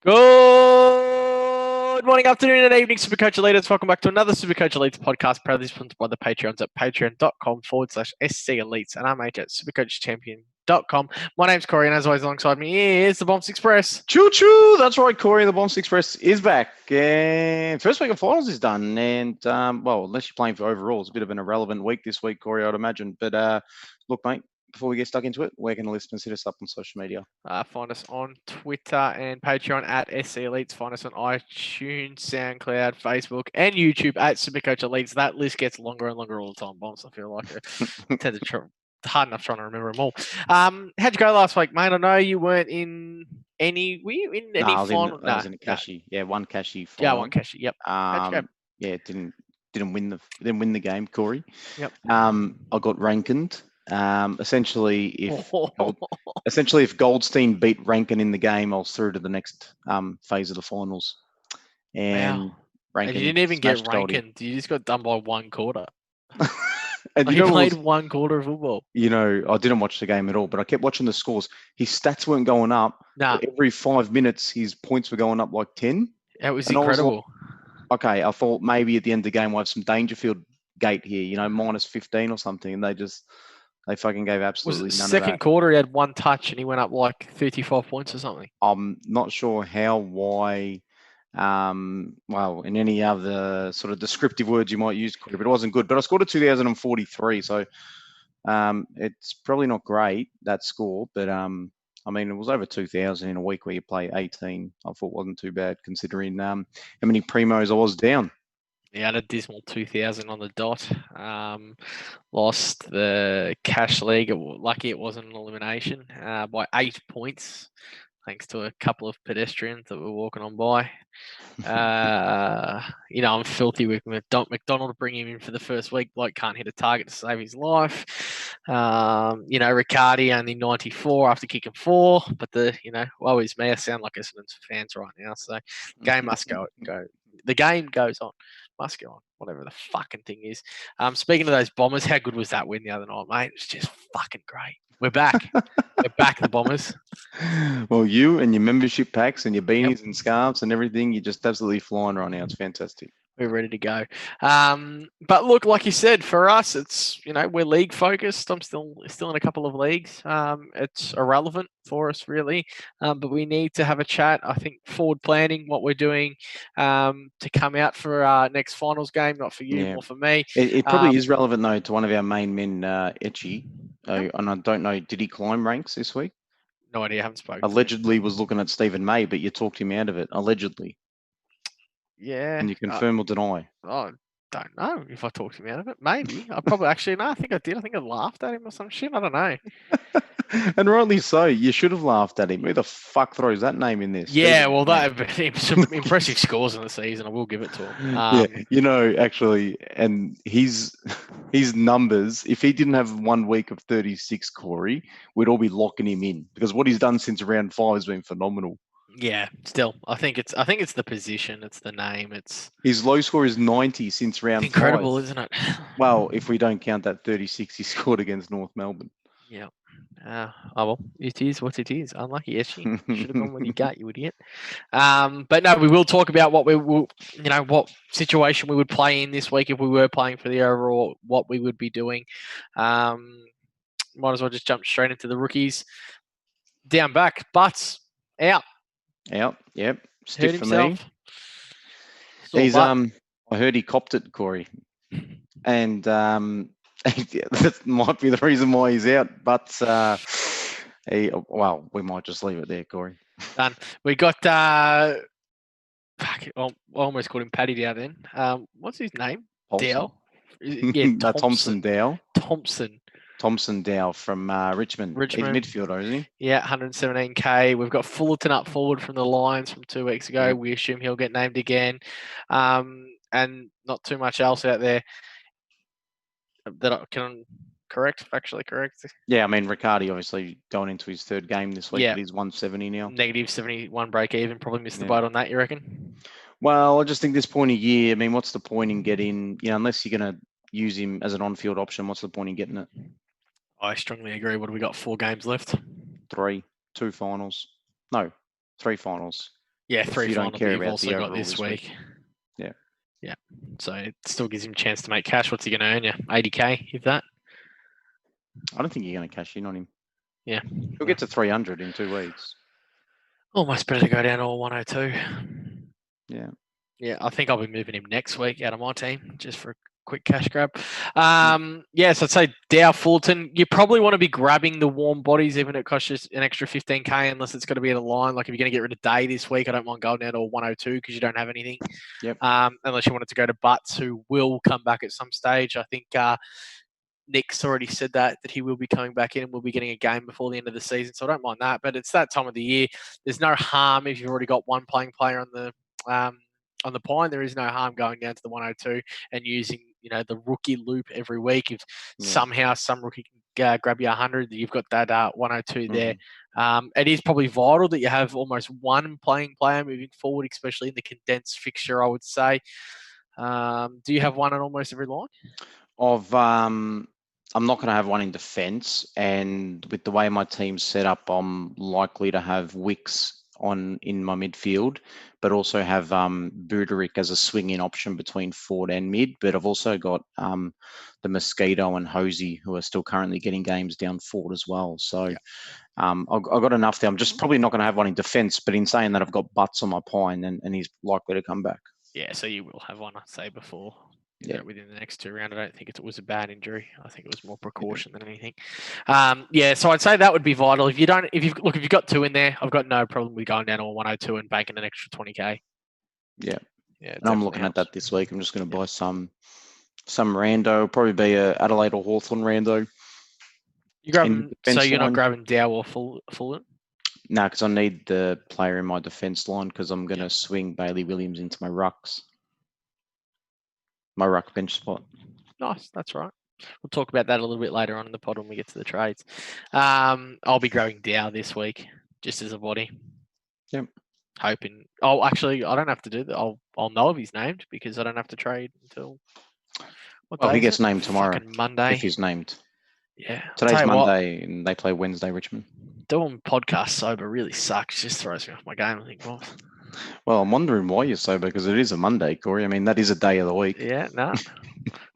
Good morning, afternoon, and evening, Supercoach Elites. Welcome back to another Supercoach Elites podcast, proudly sponsored by the Patreons at patreon.com/SC Elites, and I'm H at supercoachchampion.com. My name's Corey, and as always, alongside me is the Bonfz Express. Choo choo! That's right, Corey. The Bonfz Express is back, and first week of finals is done. And well, unless you're playing for overall, it's a bit of an irrelevant week this week, Corey, I'd imagine. But look, mate, before we get stuck into it, where can the listeners hit us up on social media? Find us on Twitter and Patreon at SC Elites. Find us on iTunes, SoundCloud, Facebook, and YouTube at Supercoach Elites. That list gets longer and longer all the time, Bonfz. I feel like I tend to try. Hard enough trying to remember them all. How'd you go last week, mate? I know you weren't in any. Were you in any final? I was in a cashy. Yeah, one cashy. Yeah, one cashy. Yep. How'd you go? Yeah, didn't win the game, Corey. Yep. I got Rankined. Essentially, if Goldstein beat Rankin in the game, I was through to the next phase of the finals. And wow. Rankin, and you didn't even get Rankin. You just got done by one quarter. And he played one quarter of football. You know, I didn't watch the game at all, but I kept watching the scores. His stats weren't going up. Nah. Every 5 minutes, his points were going up like 10. It was incredible. Okay, I thought maybe at the end of the game we'll have some Dangerfield gate here, you know, minus 15 or something, and they fucking gave absolutely none of that. Second quarter, he had one touch and he went up like 35 points or something. I'm not sure why. Well, in any other sort of descriptive words you might use, but it wasn't good. But I scored a 2043, so it's probably not great, that score. But I mean, it was over 2,000 in a week where you play 18. I thought wasn't too bad considering how many primos I was down. Yeah, had a dismal 2,000 on the dot. Lost the cash league. Lucky it wasn't an elimination by 8 points, thanks to a couple of pedestrians that were walking on by. You know, I'm filthy with McDonald to bring him in for the first week. Bloke can't hit a target to save his life. You know, Riccardi only 94 after kicking 4. But woe is me. I sound like Essendon's fans right now. So the game must go. The game goes on. Must go on. Whatever the fucking thing is. Speaking of those Bombers, how good was that win the other night, mate? It was just fucking great. We're back. We're back, the Bombers. Well, you and your membership packs and your beanies and scarves and everything, you're just absolutely flying right now. It's fantastic. We're ready to go. But look, like you said, for us, it's, we're league focused. I'm still in a couple of leagues. It's irrelevant for us, really. But we need to have a chat. I think forward planning, what we're doing to come out for our next finals game, not for you, more for me. It probably is relevant, though, to one of our main men, Etchy. And I don't know, did he climb ranks this week? No idea. I haven't spoken. Allegedly was looking at Stephen May, but you talked him out of it. Allegedly. Yeah. Can you confirm or deny? I don't know if I talked him out of it. Maybe. I probably actually, no, I think I did. I think I laughed at him or some shit. I don't know. And rightly so. You should have laughed at him. Who the fuck throws that name in this? Yeah, well, some impressive scores in the season. I will give it to him. Yeah, actually, and his numbers, if he didn't have 1 week of 36, Corey, we'd all be locking him in because what he's done since round 5 has been phenomenal. Yeah, still, I think it's the position, it's the name, it's his low score is 90 since round 5. Incredible, isn't it? Well, if we don't count that 36 he scored against North Melbourne. Yeah. Oh well, it is what it is. Unlucky, Eshy. Should have gone with your gut, you idiot. But no, we will talk about what we will, what situation we would play in this week if we were playing for the overall, what we would be doing. Might as well just jump straight into the rookies. Down back, Butts out. Out, yep. Stiff for me. He's I heard he copped it, Corey. And that might be the reason why he's out, but we might just leave it there, Corey. Done. We got I almost called him Paddy Dow then. What's his name? Dow? Yeah, Thompson Dow. Thompson Dow from Richmond. He's midfielder, isn't he? Yeah, 117k. We've got Fullerton up forward from the Lions from 2 weeks ago. We assume he'll get named again. And not too much else out there that I can factually correct. Yeah, I mean, Riccardi obviously going into his 3rd game this week, but he's 170 now. Negative 71 break even. Probably missed the boat on that, you reckon? Well, I just think this point of year, I mean, what's the point in getting, unless you're going to use him as an on-field option, what's the point in getting it? I strongly agree. What do we got? 4 games left? 3. 2 finals. No, 3 finals. Yeah, if 3 you don't final that care you've about also the got overall this week. Yeah. Yeah. So it still gives him a chance to make cash. What's he going to earn you? 80K, if that? I don't think you're going to cash in on him. Yeah. He'll get to 300 in 2 weeks. Almost better to go down to a 102. Yeah. Yeah, I think I'll be moving him next week out of my team just for a quick cash grab. Yes, I'd say Dow Fulton. You probably want to be grabbing the warm bodies, even if it costs you an extra 15K, unless it's going to be at a line. Like if you're going to get rid of Day this week, I don't mind going down to a 102 because you don't have anything. Yep. Unless you wanted to go to Butts, who will come back at some stage. I think Nick's already said that he will be coming back in and we'll be getting a game before the end of the season. So I don't mind that. But it's that time of the year. There's no harm if you've already got one playing player on the Pine. There is no harm going down to the 102 and using, the rookie loop every week. If somehow some rookie can grab you 100, you've got that 102 there. It is probably vital that you have almost one playing player moving forward, especially in the condensed fixture, I would say. Do you have one on almost every line? I'm not going to have one in defence, and with the way my team's set up, I'm likely to have Wicks in my midfield, but also have Buderick as a swing-in option between forward and mid. But I've also got the Mosquito and Hosey, who are still currently getting games down forward as well. So I've got enough there. I'm just probably not going to have one in defence, but in saying that, I've got Butts on my Pine, and he's likely to come back. Yeah, so you will have one, I'd say, before within the next 2 rounds. I don't think it was a bad injury. I think it was more precaution than anything. So I'd say that would be vital. If you've got 2 in there, I've got no problem with going down to a 102 and banking an extra 20K. Yeah. Yeah. And I'm looking at that this week. I'm just going to buy some rando, probably be a Adelaide or Hawthorn rando. So you're not grabbing Dow or Fulton? No, because I need the player in my defence line because I'm going to swing Bailey Williams into my rucks. My ruck bench spot. Nice, that's right. We'll talk about that a little bit later on in the pod when we get to the trades. I'll be grabbing Dow this week, just as a body. Yep. Hoping. Oh, actually, I don't have to do that. I'll know if he's named because I don't have to trade until. He gets named tomorrow. Fucking Monday. If he's named. Yeah. Today's Monday, and they play Wednesday, Richmond. Doing podcast sober really sucks. Just throws me off my game. I think, well, I'm wondering why you're sober because it is a Monday, Corey. I mean, that is a day of the week. Yeah, no.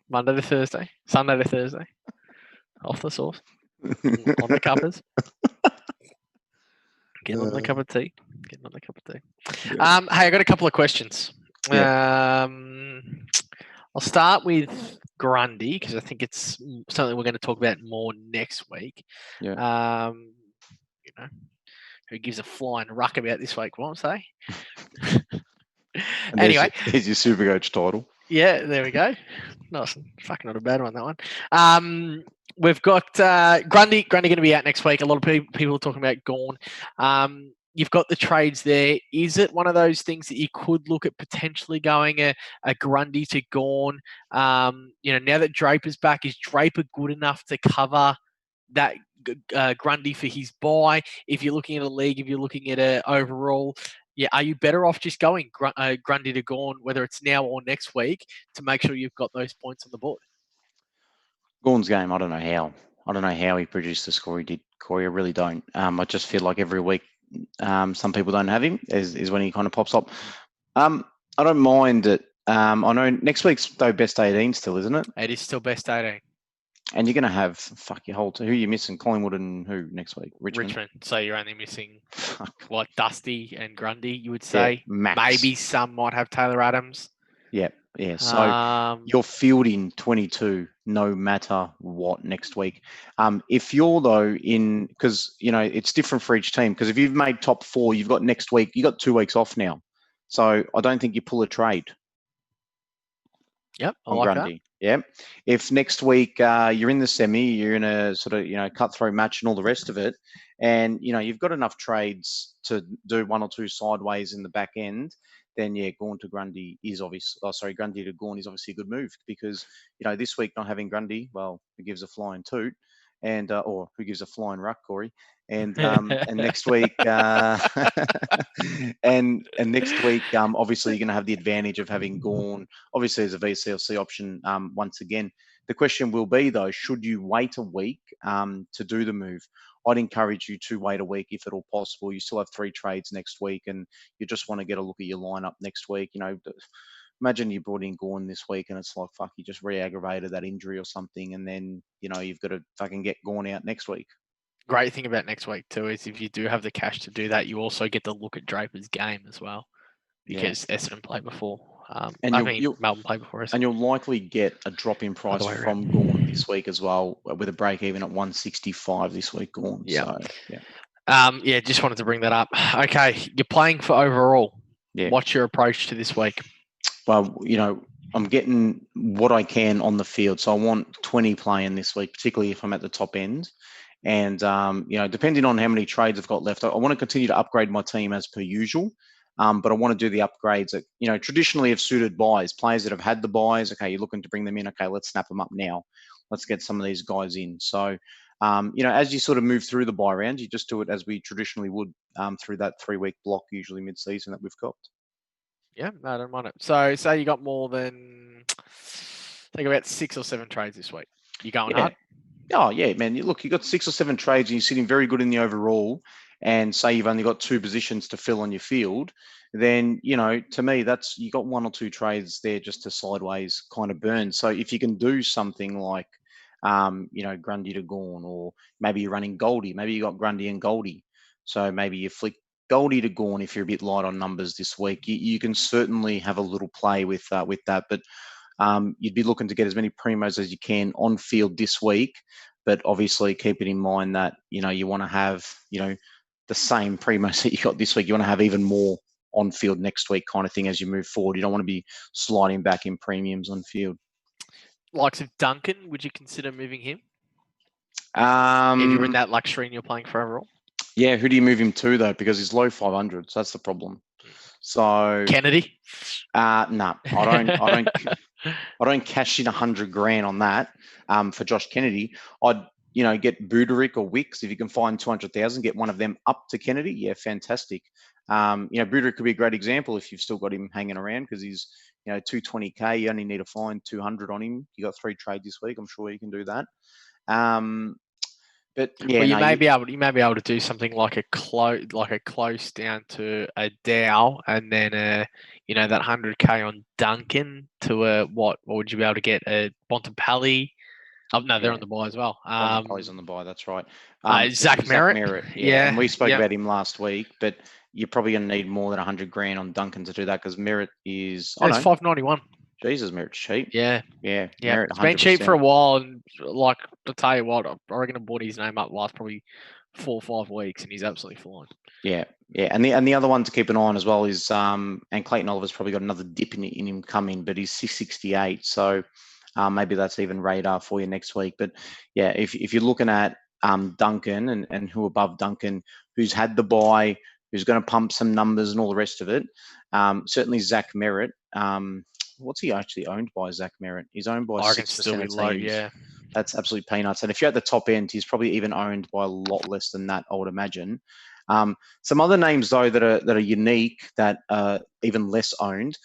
Monday to Thursday, Sunday to Thursday. Off the sauce. On the cuppers. Getting on the cup of tea. Yeah. Hey, I got a couple of questions. Yeah. I'll start with Grundy because I think it's something we're going to talk about more next week. Yeah. Who gives a flying ruck about this week, won't say? Anyway. Here's your Supercoach title. Yeah, there we go. Nice. Fucking not a bad one, that one. We've got Grundy going to be out next week. A lot of people are talking about Gawn. You've got the trades there. Is it one of those things that you could look at potentially going a Grundy to Gawn? Now that Draper's back, is Draper good enough to cover that Grundy for his buy? If you're looking at a league, if you're looking at a overall, are you better off just going Grundy to Gawn, whether it's now or next week, to make sure you've got those points on the board? Gawn's game, I don't know how he produced the score he did, Corey. I really don't. I just feel like every week some people don't have him is when he kind of pops up. I don't mind it. I know next week's though best 18 still, isn't it? It is still best 18. And you're going to have, your whole team. Who are you missing? Collingwood and who next week? Richmond. So you're only missing, Dusty and Grundy, you would say? Max. Maybe some might have Taylor Adams. Yeah. So you're fielding 22 no matter what next week. If you're, though, because, it's different for each team. Because if you've made top 4, you've got next week, you've got 2 weeks off now. So I don't think you pull a trade. Yep, I like Grundy. That. Yeah. If next week you're in the semi, you're in a sort of, cutthroat match and all the rest of it, and, you've got enough trades to do 1 or 2 sideways in the back end, then, Grundy to Gawn is obviously a good move because, this week not having Grundy, well, it gives a flying toot. And or who gives a flying ruck, Corey? And next week, and next week, obviously you're going to have the advantage of having Gawn, obviously as a VCLC option. Once again, the question will be though, should you wait a week to do the move, I'd encourage you to wait a week if at all possible. You still have 3 trades next week, and you just want to get a look at your lineup next week. Imagine you brought in Gawn this week, and it's like, fuck, you just re-aggravated that injury or something, and then you've got to fucking get Gawn out next week. Great thing about next week too is if you do have the cash to do that, you also get to look at Draper's game as well, because Essendon played before. Melbourne played before Essendon. And you'll likely get a drop in price from Gawn this week as well, with a break even at 165 this week, Gawn. Yeah. So, yeah. Just wanted to bring that up. Okay, you're playing for overall. Yeah. What's your approach to this week? Well, I'm getting what I can on the field. So I want 20 playing this week, particularly if I'm at the top end. And, depending on how many trades I've got left, I want to continue to upgrade my team as per usual. But I want to do the upgrades that, traditionally have suited buys, players that have had the buys. Okay, you're looking to bring them in. Okay, let's snap them up now. Let's get some of these guys in. So, as you sort of move through the buy round, you just do it as we traditionally would through that 3-week block, usually mid-season that we've got. Yeah, no, I don't mind it. So say you got more than, think about 6 or 7 trades this week. You going hard? Oh, yeah, man. Look, you got 6 or 7 trades and you're sitting very good in the overall, and say you've only got 2 positions to fill on your field, then, to me, that's, you got 1 or 2 trades there just to sideways kind of burn. So if you can do something like, Grundy to Gawn, or maybe you're running Goldie, maybe you got Grundy and Goldie. So maybe you flick Goldie to Gawn if you're a bit light on numbers this week. You can certainly have a little play with that, but you'd be looking to get as many primos as you can on field this week, but obviously keep it in mind that, you want to have, the same primos that you got this week. You want to have even more on field next week kind of thing as you move forward. You don't want to be sliding back in premiums on field. Likes of Duncan, would you consider moving him? If you're in that luxury and you're playing for overall? Yeah, who do you move him to though? Because he's low 500s. That's the problem. So Kennedy? No, I don't cash in $100,000 on that for Josh Kennedy. I'd get Buderick or Wicks if you can find 200,000. Get one of them up to Kennedy. Yeah, fantastic. Buderick could be a great example if you've still got him hanging around because he's 220K. You only need to find 200 on him. You got 3 trades this week. I'm sure you can do that. But yeah, you may be able to do something like a close down to a Dow, and then that 100K on Duncan to what would you be able to get a Bontempelli? Oh no, they're on the buy as well. Bontempelli's on the buy. That's right. Zach Merritt. Yeah, and we spoke about him last week, but you're probably going to need more than $100,000 on Duncan to do that because Merritt is. It's $591. Jesus, Merritt's cheap. Yeah. Merritt, it's been cheap for a while, and like to tell you what, I reckon I brought his name up last probably 4 or 5 weeks, and he's absolutely flying. Yeah, and the other one to keep an eye on as well is and Clayton Oliver's probably got another dip in him coming, but he's 668, so maybe that's even radar for you next week. But yeah, if you're looking at Duncan and who above Duncan, who's had the buy, who's going to pump some numbers and all the rest of it, certainly Zach Merritt. What's he actually owned by, Zach Merritt? He's owned by 6% of teams. Yeah. That's absolute peanuts. And if you're at the top end, he's probably even owned by a lot less than that, I would imagine. Some other names, though, that are unique, that are even less owned.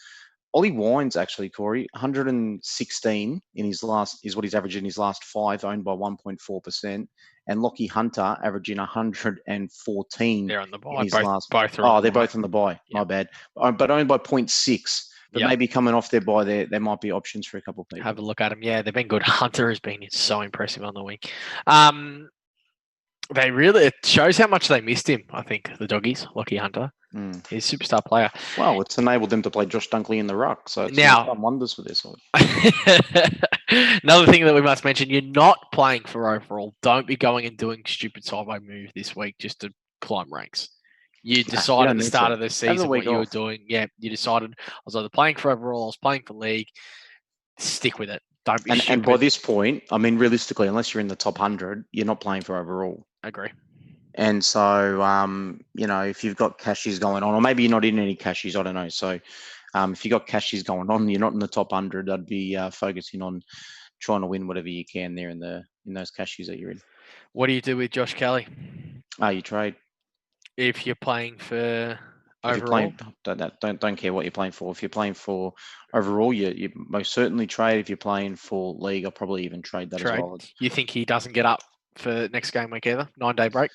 Ollie Wines, actually, Corey, 116 in his last is what he's averaged in his last 5, owned by 1.4%. And Lockie Hunter averaging 114. They're on the buy. In his last. Both are they're both on the buy. Yep. My bad. But owned by 0.6. But maybe coming off their buy, there might be options for a couple of people. Have a look at them. Yeah, they've been good. Hunter has been so impressive on the wing. It shows how much they missed him, I think, the doggies, Lockie Hunter. He's a superstar player. Well, it's enabled them to play Josh Dunkley in the ruck, so it's done wonders for their side. Another thing that we must mention, you're not playing for overall. Don't be going and doing stupid sideway move this week just to climb ranks. You decided at the start of the season what you were doing. Yeah, you decided I was either playing for overall, I was playing for league. Stick with it. Don't be stupid. And by this point, I mean, realistically, unless you're in the top 100, you're not playing for overall. I agree. And so, if you've got cashies going on, or maybe you're not in any cashies, I don't know. So if you've got cashies going on, you're not in the top 100, I'd be focusing on trying to win whatever you can there in those cashies that you're in. What do you do with Josh Kelly? You trade. If you're playing for overall? Don't care what you're playing for. If you're playing for overall, you most certainly trade. If you're playing for league, I'll probably even trade that as well. You think he doesn't get up for next game week either. 9-day break.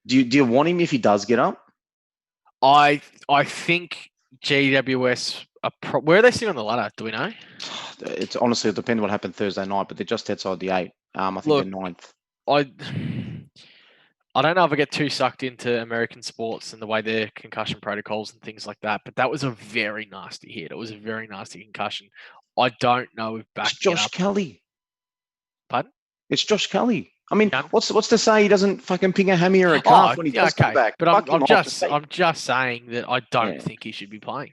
Do you want him if he does get up? I think GWS where are they sitting on the ladder? Do we know? It's honestly, it depends what happened Thursday night, but they're just outside the 8. I think Look, they're 9th. I don't know if I get too sucked into American sports and the way their concussion protocols and things like that, but that was a very nasty hit. It was a very nasty concussion. I don't know if backing It's Josh it up. Kelly. Pardon? It's Josh Kelly. I mean, what's to say he doesn't fucking ping a hammy or a calf when he does come back? But I'm just saying that I don't think he should be playing.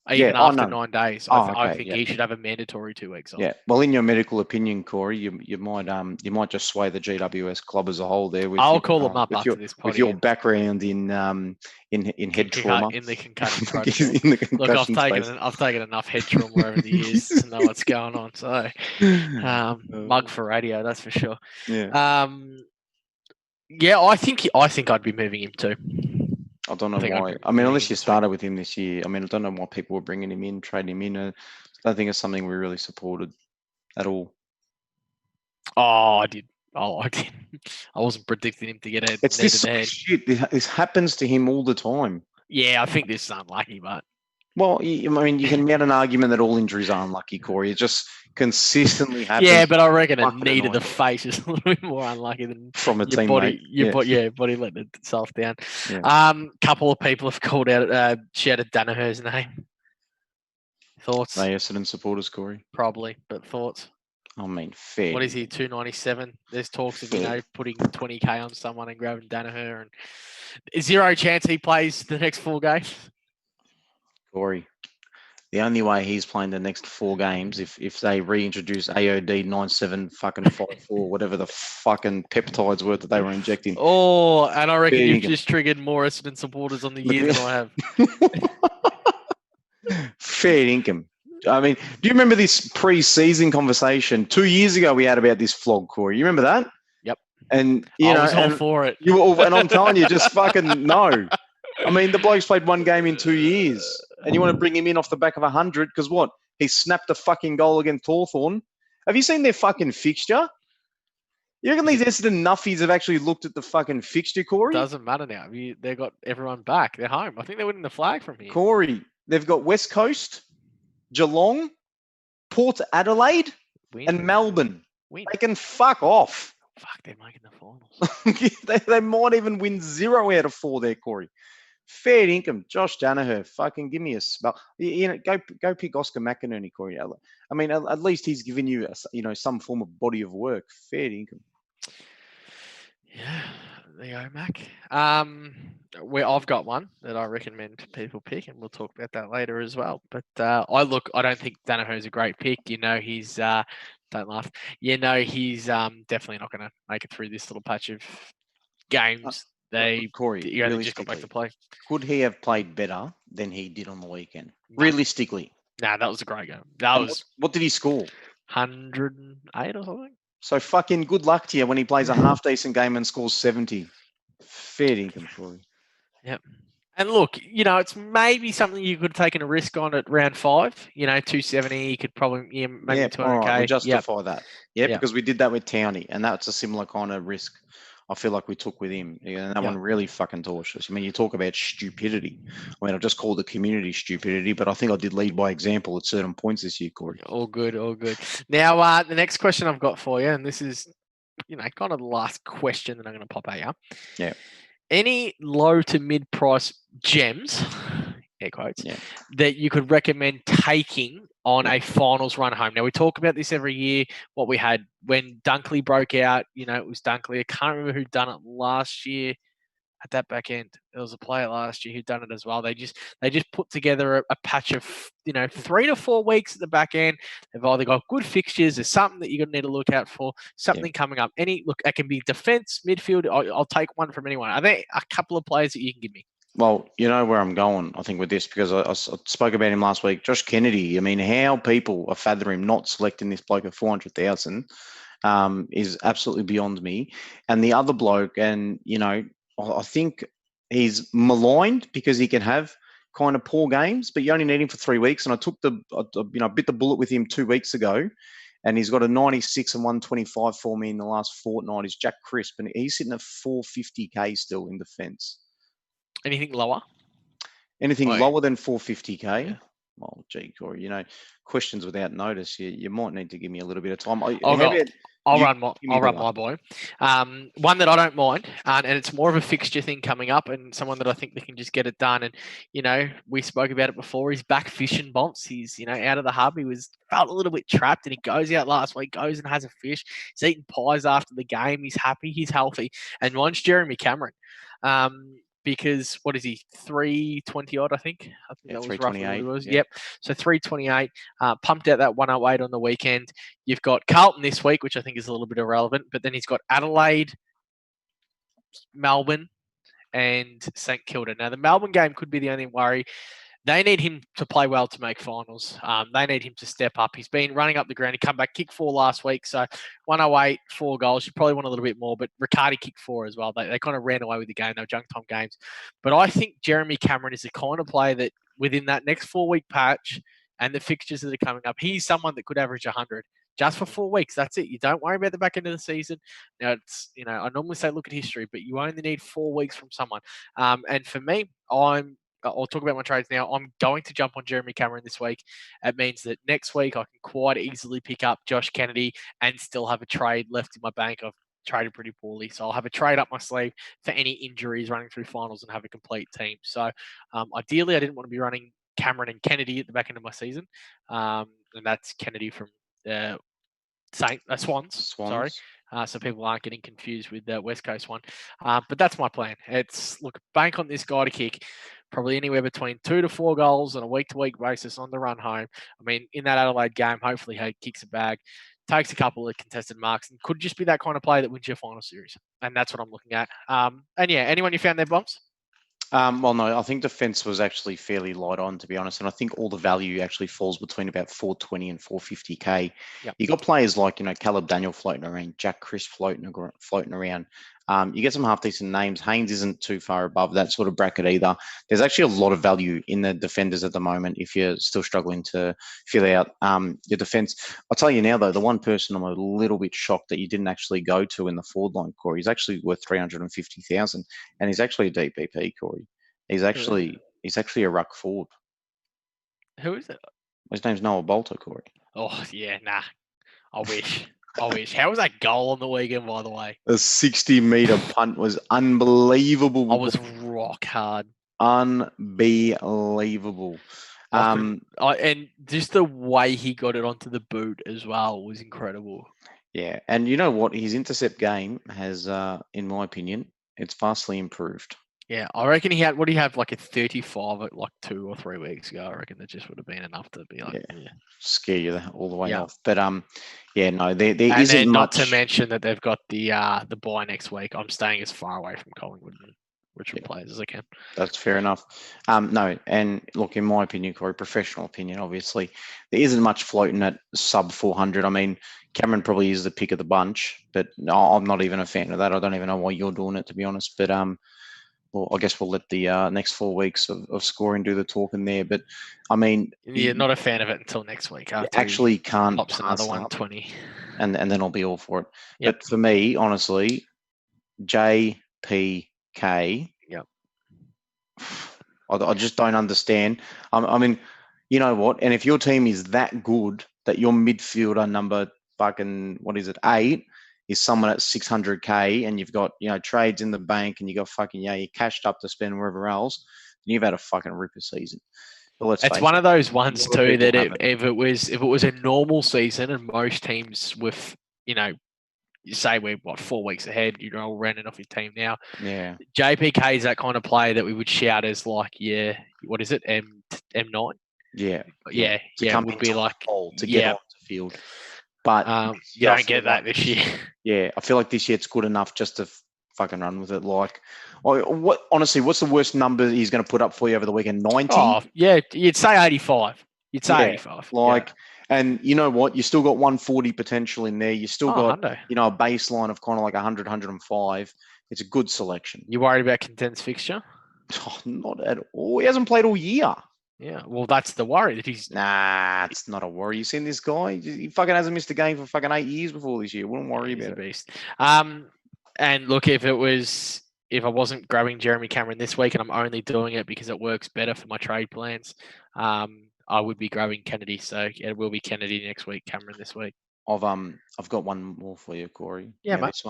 Even after 9 days, I think he should have a mandatory 2 weeks off. Yeah. Well, in your medical opinion, Corey, you might just sway the GWS club as a whole there. I'll call them up after this podcast. With your background in head trauma, in the concussion protocol. Look, I've taken enough head trauma over the years to know what's going on. So, mug for radio, that's for sure. Yeah. I think I'd be moving him too. I don't know why. I mean, unless you started with him this year. I mean, I don't know why people were bringing him in, trading him in. I don't think it's something we really supported at all. Oh, I did. I did. I wasn't predicting him to get a It's this shit. This happens to him all the time. Yeah, I think this is unlucky, but... Well, I mean, you can make an argument that all injuries are unlucky, Corey. It just consistently happens. Yeah, but I reckon a knee to the face is a little bit more unlucky than from a teammate. Body letting itself down. Yeah. Couple of people have called out, shouted Daniher's name. Thoughts? They Essendon supporters, Corey. Probably, but thoughts? I mean, fair. What is he? 297. There's talks of putting 20k on someone and grabbing Daniher, and zero chance he plays the next 4 games. Corey, the only way he's playing the next 4 games if they reintroduce AOD 9754, whatever the fucking peptides were that they were injecting. Oh, and I reckon you've just triggered more Essendon supporters on the year than I have. Fair income. I mean, do you remember this pre-season conversation 2 years ago we had about this flog, Corey? You remember that? Yep. And I was all for it. And I'm telling you, just fucking no. I mean, the bloke's played 1 game in 2 years, and you want to bring him in off the back of 100 because what? He snapped a fucking goal against Hawthorn. Have you seen their fucking fixture? You reckon these Essendon nuffies have actually looked at the fucking fixture, Corey? Doesn't matter now. They've got everyone back. They're home. I think they're winning the flag from here. Corey, they've got West Coast, Geelong, Port Adelaide, and Melbourne. They can fuck off. Fuck, they're making the finals. they might even win 0 out of 4 there, Corey. Fair income. Josh Daniher, fucking give me a spell. Go pick Oscar McInerney, Corey. I mean, at least he's given you, some form of body of work. Fair income. Yeah, there you go, Mac. I've got one that I recommend people pick, and we'll talk about that later as well. But I don't think Daniher is a great pick. He's don't laugh. He's definitely not going to make it through this little patch of games. Corey, just got back to play. Could he have played better than he did on the weekend? Realistically. Nah, that was a great game. What did he score? 108 or something. So fucking good luck to you when he plays a half decent game and scores 70. Fair income, Corey. Yep. And look, it's maybe something you could have taken a risk on at round 5. 270, you could probably maybe 200k. Right, we'll justify that. Yeah, because we did that with Townie, and that's a similar kind of risk. I feel like we took with him. And that one really fucking torched us. I mean, you talk about stupidity. I mean, I've just called the community stupidity, but I think I did lead by example at certain points this year, Corey. All good. Now, the next question I've got for you, and this is, kind of the last question that I'm going to pop at you. Yeah. Any low to mid price gems, air quotes, that you could recommend taking on a finals run home? Now, we talk about this every year, what we had when Dunkley broke out, it was Dunkley. I can't remember who done it last year at that back end. There was a player last year who done it as well. They just put together a patch of, 3 to 4 weeks at the back end. They've either got good fixtures. There's something that you're going to need to look out for, something coming up. Look, it can be defense, midfield. I'll take one from anyone. Are there a couple of players that you can give me? Well, you know where I'm going, I think, with this, because I spoke about him last week. Josh Kennedy, I mean, how people are fathoming not selecting this bloke at 400,000 is absolutely beyond me. And the other bloke, and, I think he's maligned because he can have kind of poor games, but you only need him for 3 weeks. And I took bit the bullet with him 2 weeks ago. And he's got a 96 and 125 for me in the last fortnight. Is Jack Crisp, and he's sitting at 450k still in defence. Anything lower? Anything lower than 450k? Yeah. Well, gee, Corey, questions without notice. You might need to give me a little bit of time. I'll run my boy. One that I don't mind, and it's more of a fixture thing coming up, and someone that I think they can just get it done. And we spoke about it before. He's back fishing, Bonfz. He's out of the hub. He felt a little bit trapped, and he goes out last week, goes and has a fish. He's eating pies after the game. He's happy. He's healthy. And mine's Jeremy Cameron. Because what is he, 320 odd? I think that was roughly what he was. Yep. So 328. Pumped out that 108 on the weekend. You've got Carlton this week, which I think is a little bit irrelevant, but then he's got Adelaide, Melbourne, and St Kilda. Now the Melbourne game could be the only worry. They need him to play well to make finals. They need him to step up. He's been running up the ground. He come back, kick 4 last week. So 108, 4 goals. You probably want a little bit more, but Riccardi kicked 4 as well. They kind of ran away with the game. They were junk time games. But I think Jeremy Cameron is the kind of player that within that next 4-week patch and the fixtures that are coming up, he's someone that could average 100 just for 4 weeks. That's it. You don't worry about the back end of the season. Now, it's, I normally say look at history, but you only need 4 weeks from someone. And for me, I'll talk about my trades now. I'm going to jump on Jeremy Cameron this week. It means that next week I can quite easily pick up Josh Kennedy and still have a trade left in my bank. I've traded pretty poorly, so I'll have a trade up my sleeve for any injuries running through finals and have a complete team. So ideally, I didn't want to be running Cameron and Kennedy at the back end of my season, and that's Kennedy from Swans. Sorry. So people aren't getting confused with the West Coast one. But that's my plan. It's, bank on this guy to kick probably anywhere between 2 to 4 goals on a week-to-week basis on the run home. I mean, in that Adelaide game, hopefully he kicks a bag, takes a couple of contested marks, and could just be that kind of player that wins your final series. And that's what I'm looking at. Anyone you found there, Bonfz? Well, no, I think defence was actually fairly light on, to be honest. And I think all the value actually falls between about 420 and 450k. Yep. You got players like, Caleb Daniel floating around, Jack Crisp floating around. You get some half decent names. Haynes isn't too far above that sort of bracket either. There's actually a lot of value in the defenders at the moment if you're still struggling to fill out your defence. I'll tell you now, though, the one person I'm a little bit shocked that you didn't actually go to in the forward line, Corey, he's actually worth 350,000, and he's actually a DPP, Corey. He's actually a ruck forward. Who is it? His name's Noah Bolter, Corey. Oh, yeah, nah. I wish. How was that goal on the weekend, by the way? The 60-metre punt was unbelievable. I was rock hard. Unbelievable. And just the way he got it onto the boot as well was incredible. Yeah, and you know what? His intercept game has, in my opinion, it's vastly improved. Yeah, I reckon he had, what do you have, like a 35 at 2 or 3 weeks ago? I reckon that just would have been enough to be scare you all the way off. But no, there and isn't much. Not to mention that they've got the bye next week. I'm staying as far away from Collingwood and Richmond players as I can. That's fair enough. No, and look, in my opinion, Corey, professional opinion, obviously, there isn't much floating at sub 400. I mean, Cameron probably is the pick of the bunch, but I'm not even a fan of that. I don't even know why you're doing it, to be honest. But well, I guess we'll let the next 4 weeks of scoring do the talking there. But I mean, you're not a fan of it until next week. Actually, can't pops another 120, and then I'll be all for it. Yep. But for me, honestly, JPK. Yep. I just don't understand. I mean, you know what? And if your team is that good that your midfielder number fucking 8 is someone at 600k, and you've got trades in the bank, and you got fucking you cashed up to spend wherever else, then you've had a fucking ripper season. But it's one of those ones too that if it was a normal season and most teams with you say we're 4 weeks ahead, you're all running off your team now. Yeah, JPK is that kind of player that we would shout as what is it, M9? Yeah, it would be like to get onto the field. But you don't get that this year. Yeah, I feel like this year it's good enough just to fucking run with it. Honestly, what's the worst number he's going to put up for you over the weekend? 90? Oh, yeah, you'd say 85. 85. And you know what? You still got 140 potential in there. You still got, Hundo. A baseline of kind of like 100, 105. It's a good selection. You worried about condensed fixture? Oh, not at all. He hasn't played all year. Yeah. Well, that's the worry that he's. Nah, it's not a worry. You seen this guy? He fucking hasn't missed a game for fucking 8 years before this year. Wouldn't worry He's a about it. beast. And look, if I wasn't grabbing Jeremy Cameron this week and I'm only doing it because it works better for my trade plans, I would be grabbing Kennedy. So yeah, it will be Kennedy next week, Cameron this week. I've got one more for you, Corey. Yeah, mate.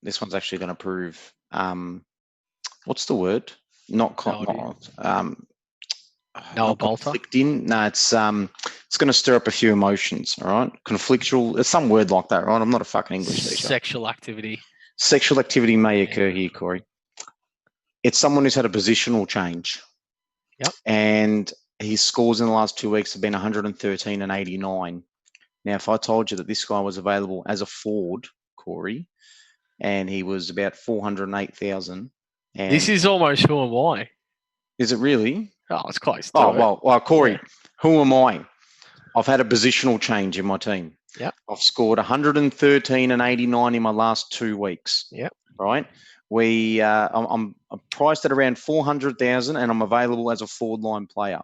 This one's actually going to prove what's the word? Not not conflicting. No, it's going to stir up a few emotions. All right, conflictual. It's some word like that, right? I'm not a fucking English teacher. Sexual activity. Sexual activity may occur here, Corey. It's someone who's had a positional change. Yep. And his scores in the last 2 weeks have been 113 and 89. Now, if I told you that this guy was available as a forward, Corey, and he was about 408,000. This is almost who am I? Is it really? Oh, it's close. Well, Corey, who am I? I've had a positional change in my team. Yep. I've scored 113 and 89 in my last 2 weeks. Yep. Right. I'm priced at around 400,000 and I'm available as a forward line player.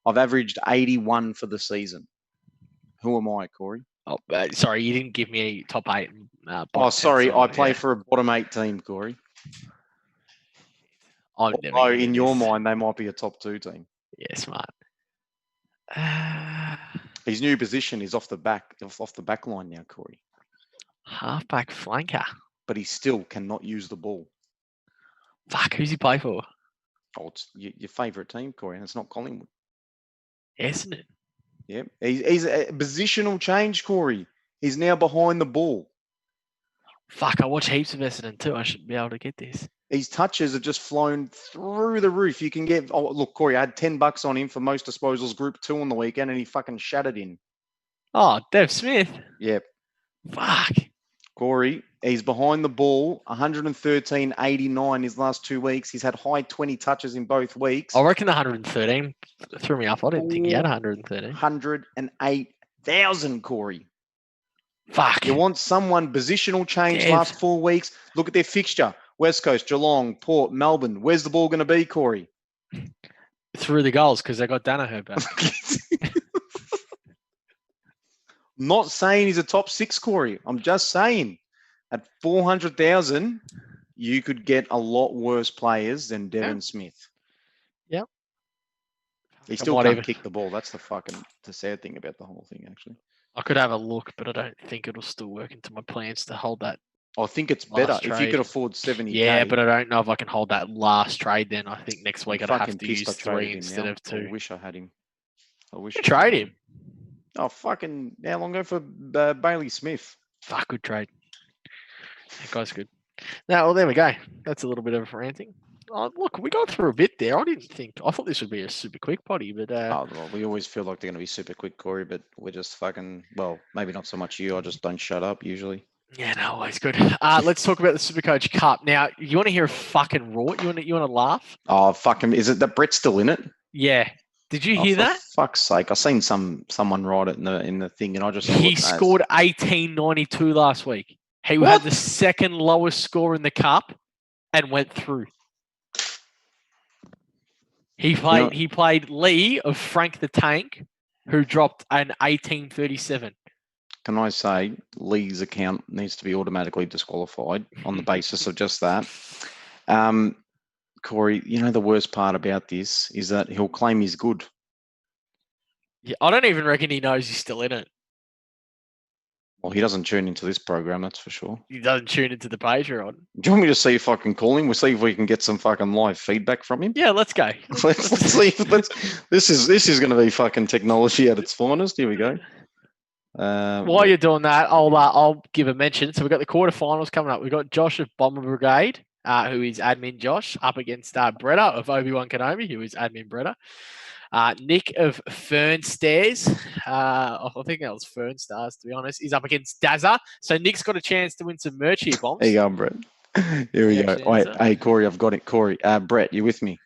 I've averaged 81 for the season. Who am I, Corey? Oh, sorry, you didn't give me a top 8. Sorry, I play for a bottom 8 team, Corey. Although in your mind, they might be a top 2 team. Yeah, smart. His new position is off the back line now, Corey. Halfback flanker. But he still cannot use the ball. Fuck, who's he play for? Oh, it's your favourite team, Corey, and it's not Collingwood. Isn't it? Yeah, he's a positional change, Corey. He's now behind the ball. Fuck, I watch heaps of Essendon too. I should be able to get this. These touches have just flown through the roof. You can get... Oh, look, Corey, I had $10 on him for most disposals, Group 2 on the weekend, and he fucking shattered in. Oh, Dev Smith. Yep. Fuck. Corey, he's behind the ball, 113.89 his last 2 weeks. He's had high 20 touches in both weeks. I reckon the 113 threw me off. I didn't think he had 113. 108,000, Corey. Fuck. You want someone positional change last 4 weeks? Look at their fixture. West Coast, Geelong, Port, Melbourne. Where's the ball going to be, Corey? Through the goals because they got Daniher back. Not saying he's a top 6, Corey. I'm just saying at 400,000, you could get a lot worse players than Devon Smith. Yep. He still can't kick the ball. That's the sad thing about the whole thing, actually. I could have a look, but I don't think it'll still work into my plans to hold that. I think it's better if you could afford 70K. Yeah, but I don't know if I can hold that last trade then. I think next week I'd have to use 3 instead of 2. I wish I had him. I wish you trade him. Oh, fucking how long ago for Bailey Smith? Fuck, good trade. That guy's good. Now, well, there we go. That's a little bit of ranting. Oh, look, we got through a bit there. I thought this would be a super quick potty, but... well, we always feel like they're going to be super quick, Corey, but we're just fucking... Well, maybe not so much you. I just don't shut up, usually. Yeah, no, always good. Let's talk about the Supercoach Cup. Now, you want to hear a fucking rort? You want to laugh? Oh, fucking... Is it that Brett's still in it? Yeah. Did you hear that? For fuck's sake. I seen someone write it in the thing, and I just... He scored 1892 last week. He had the second lowest score in the Cup and went through. He played Lee of Frank the Tank, who dropped an 1837. Can I say Lee's account needs to be automatically disqualified on the basis of just that? Corey, you know the worst part about this is that he'll claim he's good. Yeah, I don't even reckon he knows he's still in it. Well, he doesn't tune into this program, that's for sure. He doesn't tune into the Patreon. Do you want me to see if I can call him? We'll see if we can get some fucking live feedback from him. Yeah, let's go. Let's see. This is going to be fucking technology at its finest. Here we go. While you're doing that, I'll give a mention. So we've got the quarterfinals coming up. We've got Josh of Bomber Brigade, who is admin Josh, up against Bretta of Obi-Wan Kenobi, who is admin Bretta. Nick of Fern Stairs, I think that was Fern Stars, to be honest. He's up against Dazza. So Nick's got a chance to win some merch here, Bonfz. There you go, Brett. Here we go. Wait, hey, Corey, I've got it. Corey, Brett, you with me?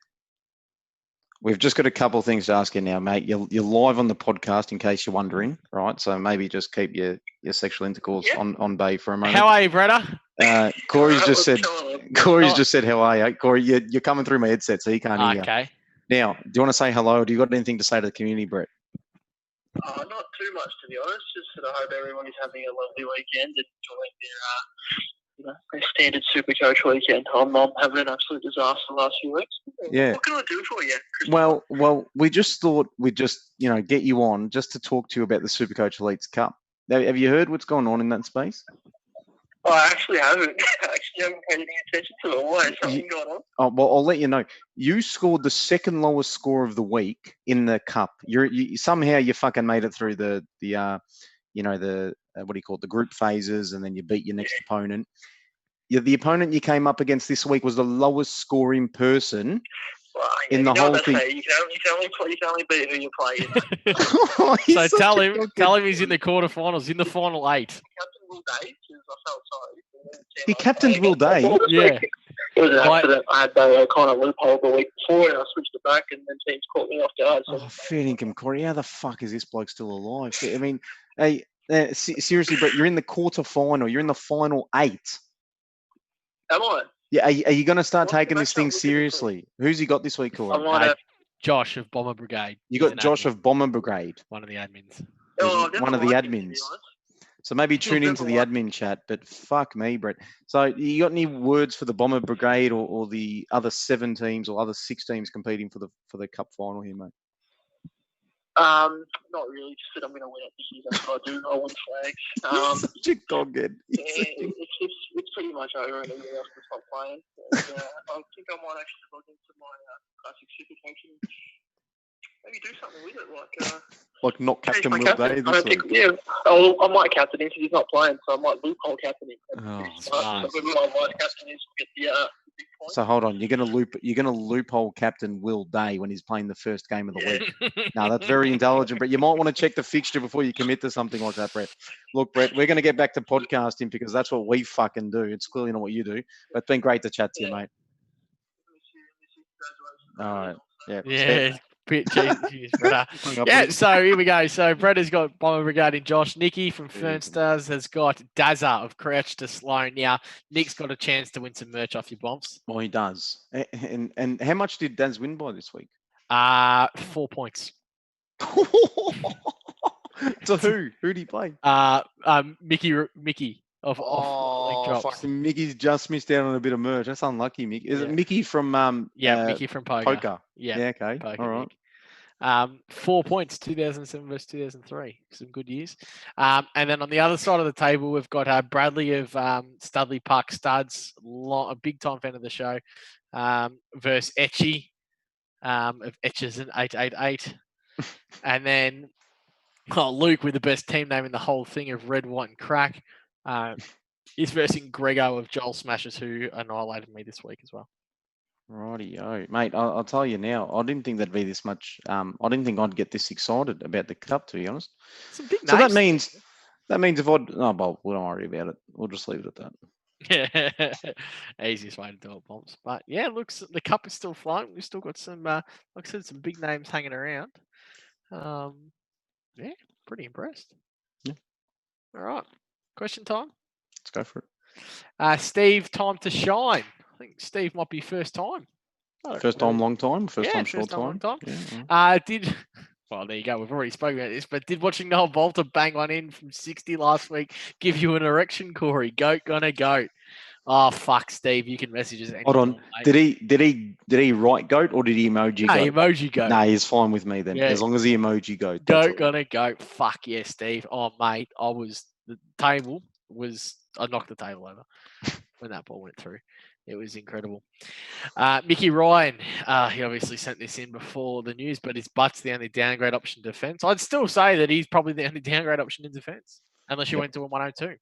We've just got a couple of things to ask you now, mate. You're live on the podcast, in case you're wondering, right? So maybe just keep your sexual intercourse on bay for a moment. How are you, Bretta? Corey's just said, how are you? Corey, you're coming through my headset, so you can't hear. Okay. Now, do you want to say hello, or do you got anything to say to the community, Brett? Not too much, to be honest. Just that I hope everybody's having a lovely weekend and enjoying their standard Supercoach weekend. I'm having an absolute disaster the last few weeks. Yeah. What can I do for you, Christopher? Well, we just thought we'd just, get you on just to talk to you about the Supercoach Elites Cup. Have you heard what's going on in that space? I actually haven't. I haven't paid any attention to it. Why? Is something going on? Oh, well, I'll let you know. You scored the second lowest score of the week in the cup. You somehow you fucking made it through the what do you call it, the group phases, and then you beat your next opponent. The opponent you came up against this week was the lowest scoring person in the whole thing. You can only beat who you play. So tell him he's in the quarterfinals, in the final 8. Captain Will Day, because I felt sorry. He captained Will Day. Yeah. It was an accident. I had the kind of loophole the week before, and I switched it back, and then teams caught me off guard. So fair income, Corey. How the fuck is this bloke still alive? I mean, hey, seriously, but you're in the quarterfinal. You're in the final 8. Am I? Yeah, are you going to start taking this thing seriously? Who's he got this week, Corey? Josh of Bomber Brigade. You got Josh of Bomber Brigade. One of the admins. One of the admins. So maybe tune into the admin chat, but fuck me, Brett. So you got any words for the Bomber Brigade or the other 7 teams or other 6 teams competing for the cup final here, mate? Not really. Just that I'm going to win it this year. That's what I do. I want flags. Such a doghead. It's pretty much over, and everyone else can stop playing. And, I think I might actually log into my classic Supercoach and maybe do something with it, like not captain Will Day this week. I might captain him because he's not playing, so I might loophole captain him. Oh, my vice captain is get the big point. So hold on, you're gonna loophole captain Will Day when he's playing the first game of the week. Now that's very intelligent, but you might want to check the fixture before you commit to something like that, Brett. Look, Brett, we're gonna get back to podcasting because that's what we fucking do. It's clearly not what you do, but it's been great to chat to you, mate. All right. Yeah. Cheers, brother. Yeah, so here we go. So Brett has got Bomber Brigade in Josh. Nicky from Fernstars has got Dazza of Crouch to Sloan. Now, Nick's got a chance to win some merch off your Bonfz. Well, he does. And how much did Daz win by this week? 4 points. To who? Who did he play? Mickey. Fucking Mickey's just missed out on a bit of merch. That's unlucky, Mickey. Is it Mickey from Mickey from Poker. Yeah, okay. Poker, all right. 4 points, 2007 versus 2003. Some good years. And then on the other side of the table, we've got Bradley of Studley Park Studs, a big time fan of the show, versus Etchy of Etches and 888. And then Luke with the best team name in the whole thing of Red, White and Crack. He's versing Grego of Joel Smashers, who annihilated me this week as well. Rightio, mate. I'll tell you now. I didn't think that'd be this much. I didn't think I'd get this excited about the cup, to be honest. Some big names. So that means if I'd, well, we don't worry about it. We'll just leave it at that. Yeah, easiest way to do it, Bonfz. But yeah, looks the cup is still flowing. We've still got some, like I said, some big names hanging around. Yeah, pretty impressed. Yeah. All right. Question time? Let's go for it. Steve, time to shine. I think Steve might be first time. First time, long time? First time, short time? Long time. Yeah. Well, there you go. We've already spoken about this, but did watching Noel Bolter bang one in from 60 last week give you an erection, Corey? Goat gonna goat. Oh, fuck, Steve. You can message us. Hold on. Did he write goat or did he emoji goat? Emoji goat. No, he's fine with me then. Yeah. As long as he emoji goat. Goat gonna goat. Fuck yeah, Steve. Oh, mate. I knocked the table over when that ball went through. It was incredible. Mickey Ryan, he obviously sent this in before the news, but his butt's the only downgrade option in defence. I'd still say that he's probably the only downgrade option in defence, unless you went to a 102.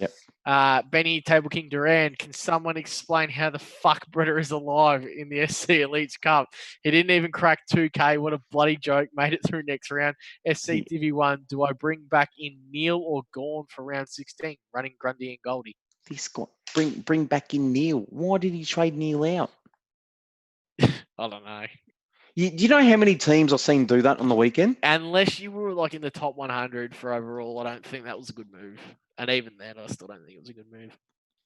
Yep. Benny Table King Duran, can someone explain how the fuck Bretta is alive in the SC Elites Cup? He didn't even crack 2K. What a bloody joke. Made it through next round. SC Divi 1. Do I bring back in Neil or Gawn for round 16? Running Grundy and Goldie. This guy, bring back in Neil. Why did he trade Neil out? I don't know. Do you know how many teams I've seen do that on the weekend? Unless you were like in the top 100 for overall, I don't think that was a good move. And even then, I still don't think it was a good move.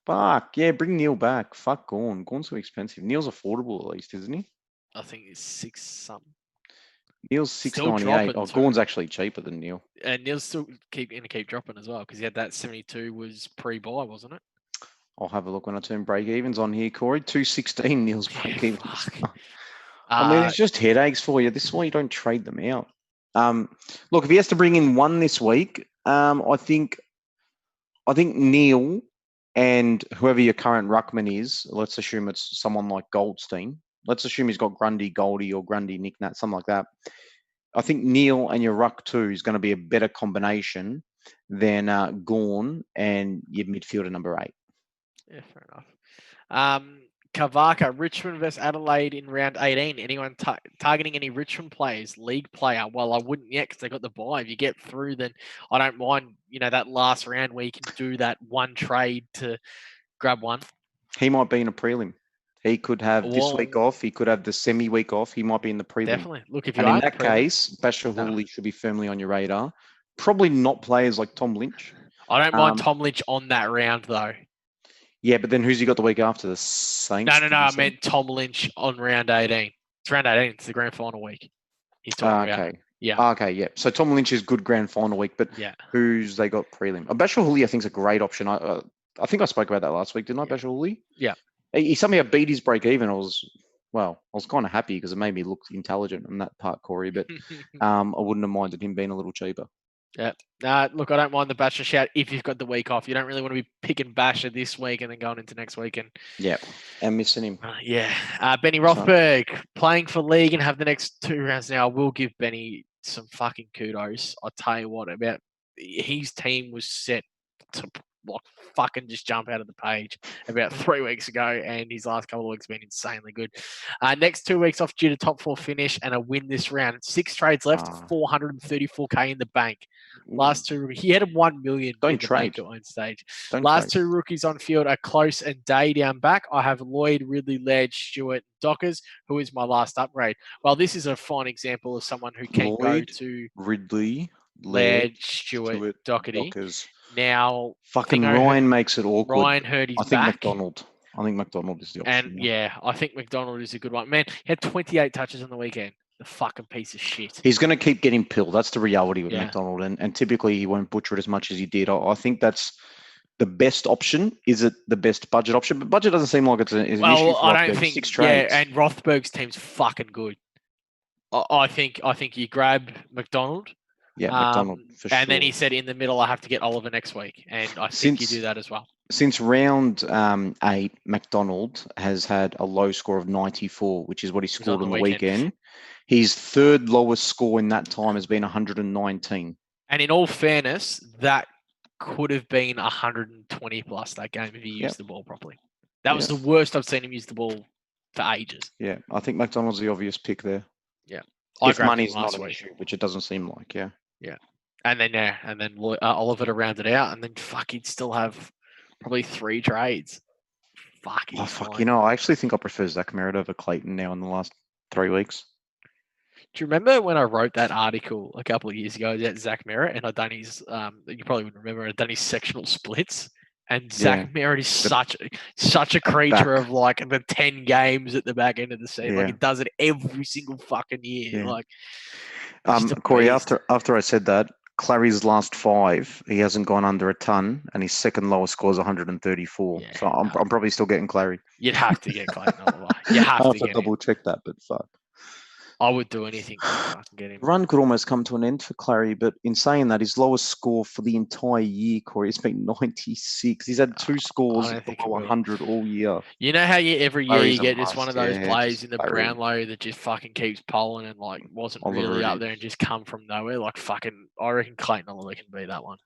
Fuck, yeah, bring Neil back. Fuck Gawn. Gawn's too expensive. Neil's affordable at least, isn't he? I think it's 6 something. Neil's Still 698. dropping Oh, too. Gawn's actually cheaper than Neil. And Neil's still going to keep dropping as well because he had that 72 was pre-buy, wasn't it? I'll have a look when I turn break evens on here, Corey. 216 Neil's Yeah, break evens. fuck. I mean, it's just headaches for you. This is why you don't trade them out. Look, if he has to bring in one this week, I think Neil and whoever your current ruckman is, let's assume it's someone like Goldstein. Let's assume he's got Grundy, Goldie, or Grundy, Nick Nat, something like that. I think Neil and your ruck two is going to be a better combination than Gawn and your midfielder number 8. Yeah, fair enough. Kavaka, Richmond versus Adelaide in round 18. Anyone targeting any Richmond players, league player? Well, I wouldn't yet because they got the bye. If you get through, then I don't mind, that last round where you can do that one trade to grab one. He might be in a prelim. He could have this week off. He could have the semi-week off. He might be in the prelim. Definitely. Look, if you and are in that case, Basher Hooley should be firmly on your radar. Probably not players like Tom Lynch. I don't mind Tom Lynch on that round, though. Yeah, but then who's he got the week after? The Saints? No. I meant Tom Lynch on round 18. It's round 18. It's the grand final week. He's talking about. Yeah. Okay, yeah. So Tom Lynch is good grand final week, but who's they got prelim? Basher Hooley, I think, is a great option. I think I spoke about that last week, didn't I, Basher Hooley? Yeah. He somehow beat his break even. I was kind of happy because it made me look intelligent on that part, Corey, but I wouldn't have minded him being a little cheaper. Yeah. Look, I don't mind the Basher shout if you've got the week off. You don't really want to be picking Basher this week and then going into next weekend. Yeah, and missing him. Benny Rothberg playing for league and have the next 2 rounds now. I will give Benny some fucking kudos. I'll tell you what, about his team was set to fucking just jump out of the page about 3 weeks ago, and his last couple of weeks have been insanely good. Next 2 weeks off due to top 4 finish and a win this round. 6 trades left, 434k in the bank. Last 2, he had 1 million in the bank at one stage. Last 2 rookies on field are Close and Day down back. I have Lloyd, Ridley, Ledge, Stewart, Dockers, who is my last upgrade. Well, this is a fine example of someone who can go to Ridley, Ledge, Stewart, Doherty. Dockers. Now, fucking Ryan makes it awkward. Ryan hurt his back. I think McDonald is the option. And I think McDonald is a good one. Man, he had 28 touches on the weekend. The fucking piece of shit. He's going to keep getting pilled. That's the reality with McDonald. And typically he won't butcher it as much as he did. I think that's the best option. Is it the best budget option? But budget doesn't seem like it's an issue for I don't think 6 trades. Yeah, and Rothberg's team's fucking good. I think you grab McDonald. Yeah, McDonald for sure. And then he said in the middle, I have to get Oliver next week. And I think you do that as well. Since round 8, McDonald has had a low score of 94, which is what he scored on the weekend. His 3rd lowest score in that time has been 119. And in all fairness, that could have been 120 plus that game if he used the ball properly. That was the worst I've seen him use the ball for ages. Yeah, I think McDonald's the obvious pick there. Yeah. If money's not an issue, which it doesn't seem like, yeah. And then Oliver to round it out, and then he'd still have probably 3 trades. I actually think I prefer Zach Merritt over Clayton now in the last 3 weeks. Do you remember when I wrote that article a couple of years ago about Zach Merritt, and I'd done his, you probably wouldn't remember, I'd done his sectional splits, and Zach Merritt is such a creature of like the 10 games at the back end of the season. Like, he does it every single fucking year. Like, Corey, after I said that, Clary's last 5, he hasn't gone under a ton, and his 2nd lowest score is 134. Yeah, so I'm probably still getting Clary. You'd have to get Clayton Oliver. You have to get double check that, but fuck. I would do anything to fucking get him. Run could almost come to an end for Clary, but in saying that, his lowest score for the entire year, Corey, it's been 96. He's had 2 scores below 100 all year. You know how every year you get just one of those players in the Brownlow that just fucking keeps polling and like wasn't really up there and just come from nowhere. Like fucking, I reckon Clayton Oliver can be that one.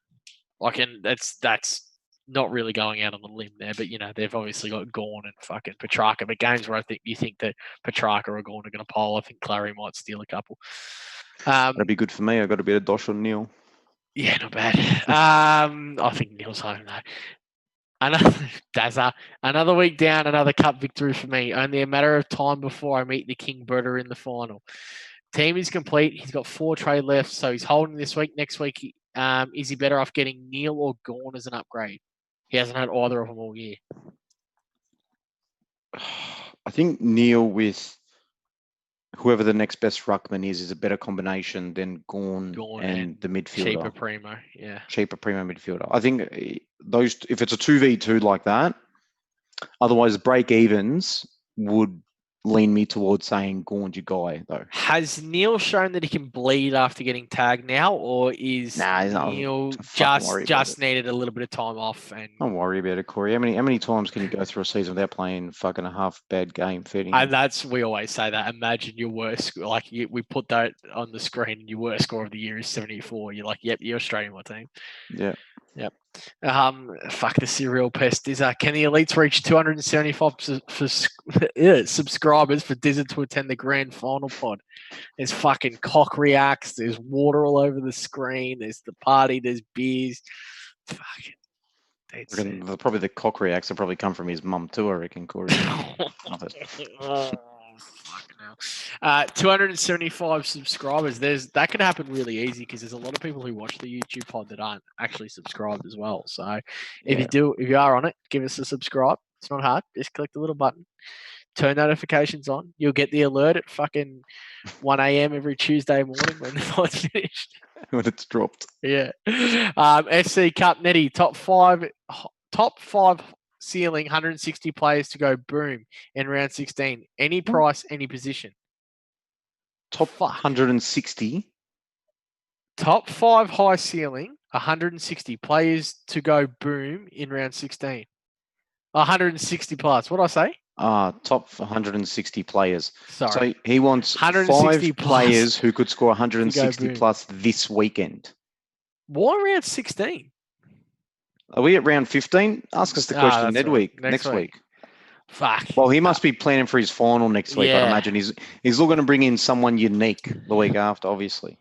Like, and that's not really going out on the limb there, but they've obviously got Gawn and fucking Petrarca. But games where I think you think that Petrarca or Gawn are going to poll, I think Clary might steal a couple. That'd be good for me. I got a bit of dosh on Neil. Yeah, not bad. I think Neil's home though. Another week down, another cup victory for me. Only a matter of time before I meet the King Birder in the final. Team is complete. He's got 4 trade left, so he's holding this week. Next week, is he better off getting Neil or Gawn as an upgrade? He hasn't had either of them all year. I think Neil with whoever the next best ruckman is a better combination than Gawn and the midfielder. Cheaper primo, yeah. Cheaper primo midfielder. I think those, if it's a 2v2 like that, otherwise break evens would lean me towards saying Gawn's your guy, though. Has Neil shown that he can bleed after getting tagged now, or is Neil just needed a little bit of time off? And don't worry about it, Corey. How many times can you go through a season without playing fucking a half bad game feeding? And we always say that. Imagine your worst, we put that on the screen, and your worst score of the year is 74. You're like, yep, you're straight in my team. Yeah. Yep. Fuck the serial pest. Can the elites reach 275 subscribers for Dizza to attend the grand final pod? There's fucking cock reacts. There's water all over the screen. There's the party. There's beers. Fucking. Probably the cock reacts will probably come from his mum too, I reckon, Corey. Fuck now. 275 subscribers. That can happen really easy because there's a lot of people who watch the YouTube pod that aren't actually subscribed as well. So if you are on it, give us a subscribe. It's not hard. Just click the little button. Turn notifications on. You'll get the alert at fucking 1 a.m. every Tuesday morning when the pod's finished. When it's dropped. Yeah. SCE Cup Netty, top five ceiling, 160 players to go boom in round 16. Any price, any position. Top 160. Top 5 high ceiling, 160 players to go boom in round 16. 160 plus. What did I say? Top 160 players. Sorry. So he wants 5 players who could score 160 plus this weekend. Why round 16? Are we at round 15? Ask us the question next week. Fuck. Well, he must be planning for his final next week. I imagine he's looking to bring in someone unique the week after, obviously.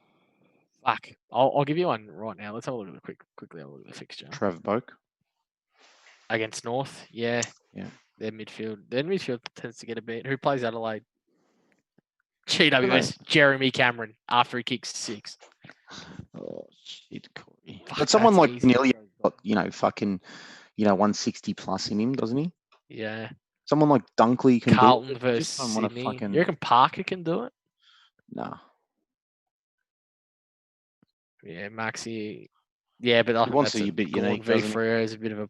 Fuck. I'll give you one right now. Let's have a look at quickly. Have a look at the fixture. Trav Boak against North. Yeah. Their midfield tends to get a bit. Who plays Adelaide? GWS. Jeremy Cameron after he kicks 6. Oh shit, Corey. But someone like Neil got, fucking, 160 plus in him, doesn't he? Yeah. Someone like Dunkley can Carlton do it. versus Sydney. You reckon Parker can do it? No. Yeah, Maxi. Yeah, but he wants to be a bit unique. V3 is a bit of a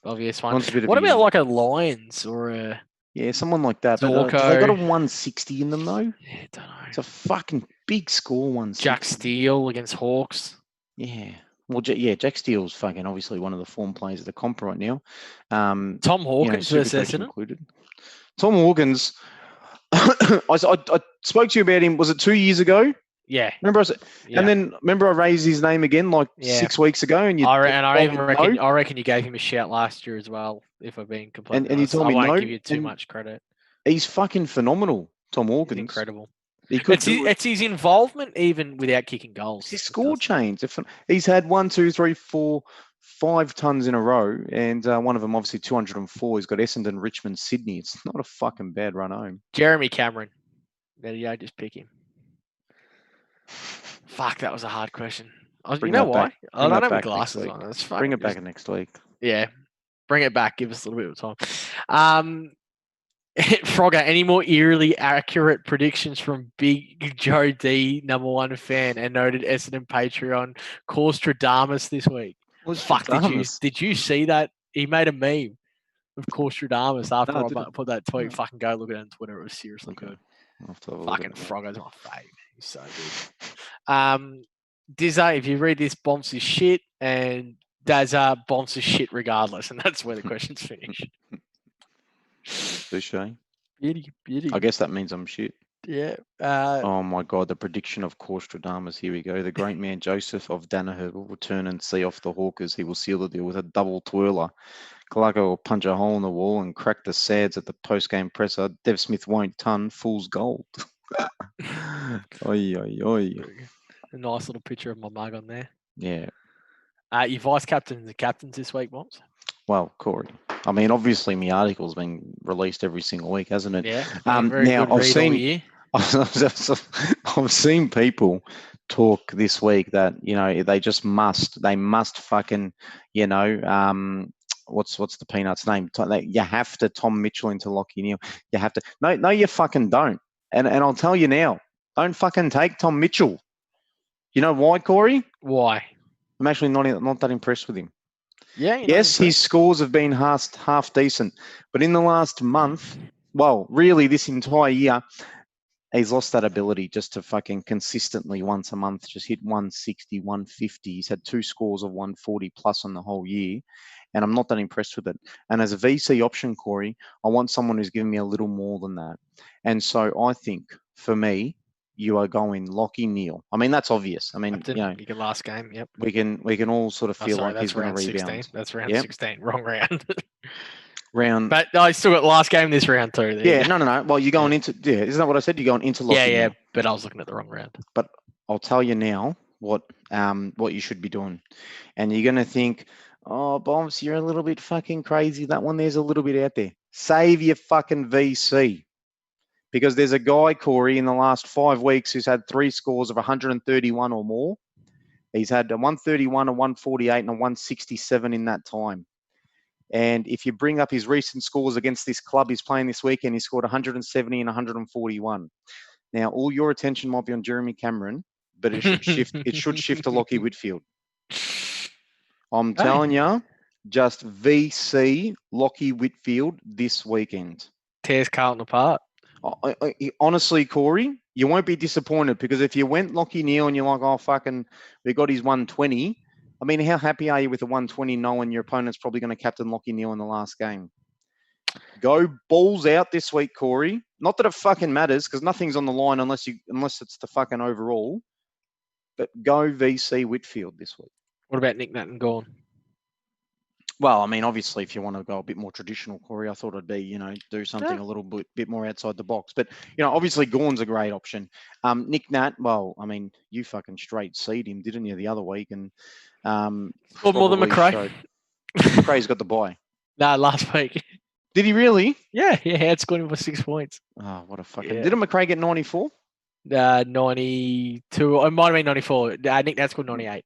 obvious one. What about like a Lions or a? Yeah, someone like that. They got a 160 in them though. Yeah, don't know. It's a fucking big score. 160. Jack Steele against Hawks. Yeah. Well, Jack Steele's fucking obviously one of the form players of the comp right now. Tom Hawkins versus included. Tom Hawkins. I spoke to you about him. Was it 2 years ago? Yeah. Remember and then I raised his name again 6 weeks ago, and I reckon you gave him a shout last year as well. If I've been completely and you told me I won't give you too much credit. He's fucking phenomenal, Tom Hawkins. He's incredible. It's his involvement even without kicking goals. His score chains. He's had 1, 2, 3, 4, 5 tons in a row, and one of them obviously 204. He's got Essendon, Richmond, Sydney. It's not a fucking bad run home. Jeremy Cameron. Just pick him. Fuck, that was a hard question. You know why? I don't have my glasses on. Bring it back next week. Yeah. Bring it back. Give us a little bit of time. Frogger, any more eerily accurate predictions from Big Joe D, #1 fan and noted Essendon Patreon, Corstradamus this week? Did you see that? He made a meme of Corstradamus after I put that tweet. Fucking go look at it on Twitter. It was seriously good. Fucking Frogger's my fave. He's so good. Dizza, if you read this, Bonfz is shit, and Dazza, Bonfz is shit regardless, and that's where the question's finished. Touche. Beauty. I guess that means I'm shit. Yeah. Oh my God, the prediction of Corstradamus. Here we go. The great man Joseph of Daniher will return and see off the Hawkers. He will seal the deal with a double twirler. Clarko will punch a hole in the wall and crack the sads at the post-game presser. Dev Smith won't ton. Fool's gold. Oi. A nice little picture of my mug on there. Yeah. Your vice captain and the captains this week, Bonfz? Well, Corey. I mean, obviously, my article's been released every single week, hasn't it? Yeah. Now I've seen people talk this week that they must fucking what's the peanuts name? You have to Tom Mitchell into Lachie Neale. You have to. No, you fucking don't. And I'll tell you now, don't fucking take Tom Mitchell. You know why, Corey? Why? I'm actually not that impressed with him. Yeah. Yes, his scores have been half decent, but in the last month, well, really this entire year, he's lost that ability just to fucking consistently once a month just hit 160, 150. He's had 2 scores of 140 plus on the whole year, and I'm not that impressed with it. And as a VC option, Corey, I want someone who's giving me a little more than that. And so I think for me, you are going Lockie Neal. I mean, that's obvious. I mean, Captain, you can last game. Yep. we can all sort of feel sorry, like he's going to round rebound. 16. That's round Yep. 16. Wrong round. Round. But I still got last game this round too. There Yeah, you go. no. Well, you're going into isn't that what I said? You're going into Lockie Yeah. Neal. But I was looking at the wrong round. But I'll tell you now what you should be doing, and you're going to think, oh, Bonfz, you're a little bit fucking crazy. That one there's a little bit out there. Save your fucking VC. Because there's a guy, Corey, in the last 5 weeks who's had 3 scores of 131 or more. He's had a 131, a 148, and a 167 in that time. And if you bring up his recent scores against this club he's playing this weekend, he scored 170 and 141. Now, all your attention might be on Jeremy Cameron, but it should shift. It should shift to Lockie Whitfield. I'm telling you, just VC Lockie Whitfield this weekend. Tears Carlton apart. Honestly, Corey, you won't be disappointed because if you went Lockie Neal and you're like, oh, fucking, we got his 120. I mean, how happy are you with a 120 knowing your opponent's probably going to captain Lockie Neal in the last game? Go balls out this week, Corey. Not that it fucking matters because nothing's on the line unless it's the fucking overall. But go VC Whitfield this week. What about Nick Nat and Gawn? Well, I mean, obviously, if you want to go a bit more traditional, Corey, I thought it'd be, do something a little bit more outside the box. But, obviously, Gawn's a great option. Nick Nat, well, I mean, you fucking straight seed him, didn't you, the other week? And scored more than McRae. McRae's got the bye. No, last week. Did he really? Yeah, he had scored him for 6 points. Oh, what a fucking... Yeah. Didn't McRae get 94? 92. It might have been 94. Nick Nat scored 98.